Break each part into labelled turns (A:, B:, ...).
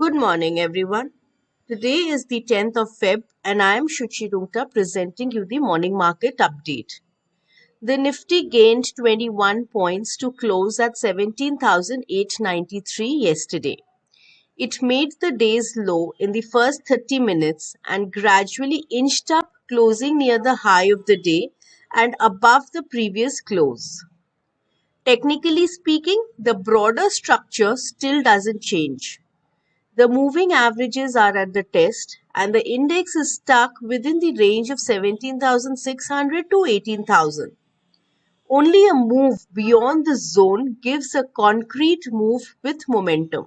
A: Good morning, everyone. Today is the 10th of Feb, and I am Shuchi Rungta presenting you the morning market update. The Nifty gained 21 points to close at 17,893 yesterday. It made the day's low in the first 30 minutes and gradually inched up, closing near the high of the day and above the previous close. Technically speaking, the broader structure still doesn't change. The moving averages are at the test and the index is stuck within the range of 17,600 to 18,000. Only a move beyond the zone gives a concrete move with momentum.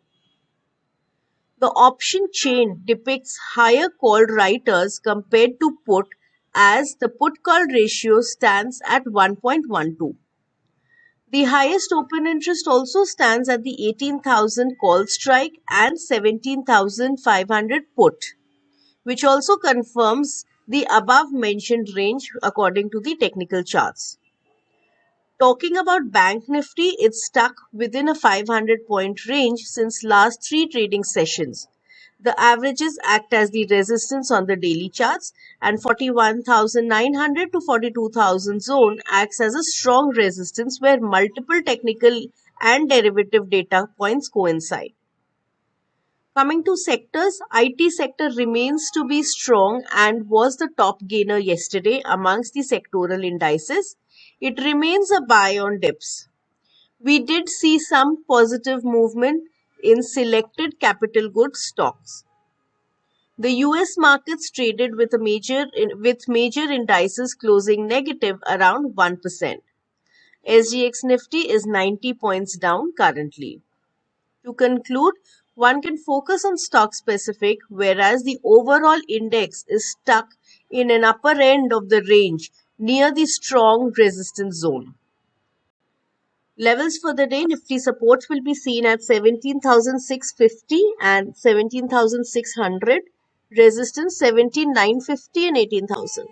A: The option chain depicts higher call writers compared to put as the put-call ratio stands at 1.12. The highest open interest also stands at the 18,000 call strike and 17,500 put, which also confirms the above mentioned range according to the technical charts. Talking about Bank Nifty, it's stuck within a 500-point range since last three trading sessions. The averages act as the resistance on the daily charts, and 41,900 to 42,000 zone acts as a strong resistance where multiple technical and derivative data points coincide. Coming to sectors, IT sector remains to be strong and was the top gainer yesterday amongst the sectoral indices. It remains a buy on dips. We did see some positive movement in selected capital goods stocks. The US markets traded with major indices closing negative around 1%. SGX Nifty is 90 points down currently. To conclude, one can focus on stock specific, whereas the overall index is stuck in an upper end of the range near the strong resistance zone. Levels for the day: Nifty supports will be seen at 17,650 and 17,600. Resistance 17,950 and 18,000.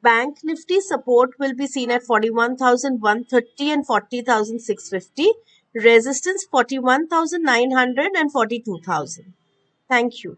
A: Bank Nifty support will be seen at 41,130 and 40,650. Resistance 41,900 and 42,000. Thank you.